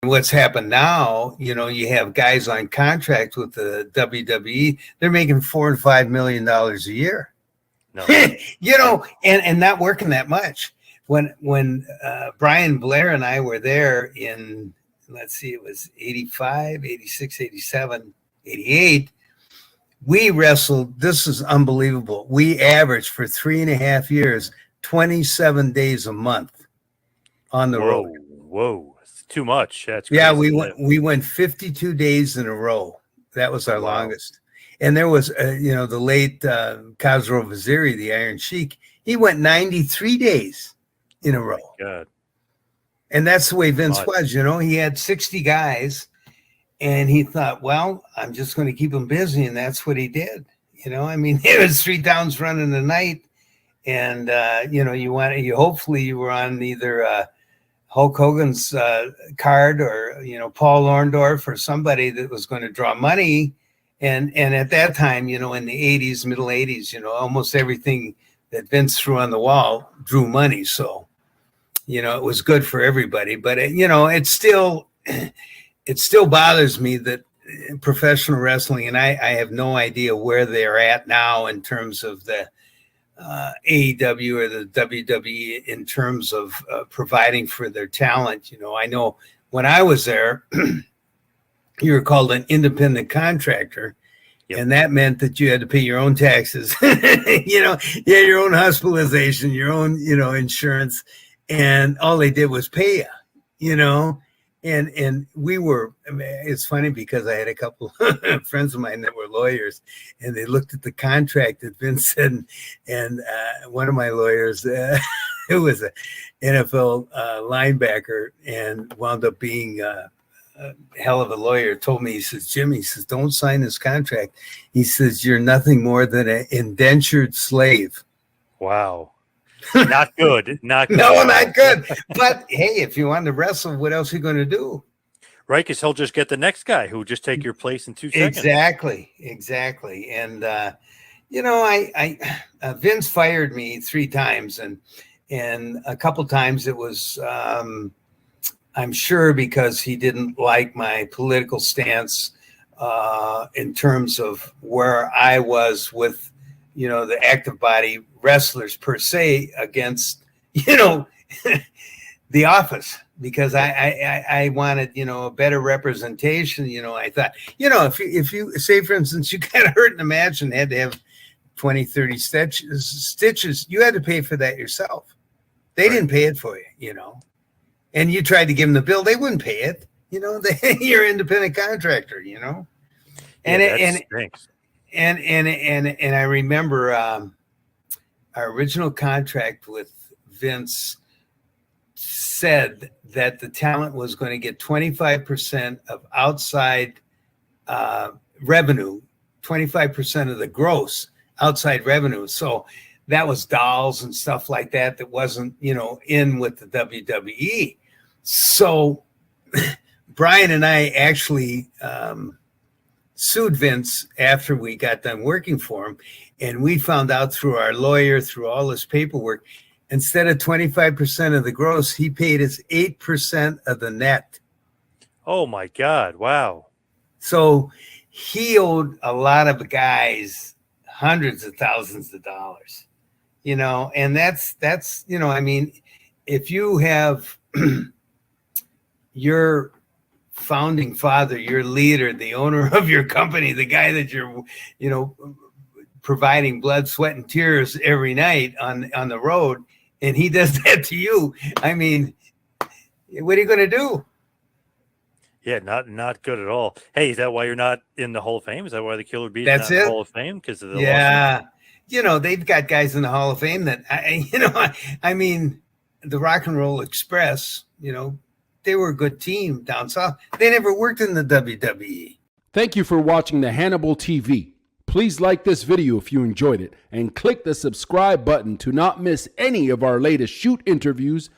what's happened now, you have guys on contract with the WWE. They're making $4 to $5 million a year. No. And not working that much. When Brian Blair and I were there in, let's see, it was 85, 86, 87, 88. We wrestled. This is unbelievable. We averaged for 3.5 years, 27 days a month on the road. Whoa, it's too much. That's crazy. Yeah, we went 52 days in a row. That was our longest. And there was, the late Khosrow Vaziri, the Iron Sheik. He went 93 days in a row. God. And that's the way Vince was. He had 60 guys, and he thought, well, I'm just going to keep them busy, and that's what he did. It was 3 towns running a night, and hopefully you were on either Hulk Hogan's card or Paul Orndorff or somebody that was going to draw money. And at that time, in the 80s, middle 80s, almost everything that Vince threw on the wall drew money. So, it was good for everybody. But, it still bothers me that professional wrestling, and I have no idea where they're at now in terms of the AEW or the WWE in terms of providing for their talent. I know when I was there, you were called an independent contractor. Yep. And that meant that you had to pay your own taxes, you had your own hospitalization, your own, insurance, and all they did was pay you, and we were, it's funny because I had a couple friends of mine that were lawyers, and they looked at the contract that Vince said, and one of my lawyers, who was an NFL linebacker and wound up being a hell of a lawyer, told me, he says, Jimmy, he says, don't sign this contract. He says, you're nothing more than an indentured slave. Wow. Not good. Not good. No, not good. But hey, if you want to wrestle, what else are you going to do? Right, because he'll just get the next guy who will just take your place in 2 seconds. Exactly. And Vince fired me 3 times, and a couple times it was I'm sure because he didn't like my political stance in terms of where I was with, the active body wrestlers per se against, the office, because I wanted, a better representation. I thought, if you say, for instance, you got hurt in a match and had to have 20, 30 stitches, you had to pay for that yourself. They didn't pay it for you, and you tried to give them the bill, they wouldn't pay it. You're an independent contractor, and and I remember our original contract with Vince said that the talent was going to get 25% of outside revenue, 25% of the gross outside revenue. So that was dolls and stuff like that wasn't, in with the WWE. So Brian and I actually sued Vince after we got done working for him. And we found out through our lawyer, through all this paperwork, instead of 25% of the gross, he paid us 8% of the net. Oh my God. Wow. So he owed a lot of guys hundreds of thousands of dollars, and that's, if you have your founding father, your leader, the owner of your company, the guy that you're, providing blood, sweat, and tears every night on the road, and he does that to you. What are you going to do? Yeah, not good at all. Hey, is that why you're not in the Hall of Fame? Is that why the Killer Bee is not in the Hall of Fame? Because of the lawsuit? They've got guys in the Hall of Fame that, the Rock and Roll Express, they were a good team down south. They never worked in the WWE. Thank you for watching the Hannibal TV. Please like this video if you enjoyed it and click the subscribe button to not miss any of our latest shoot interviews,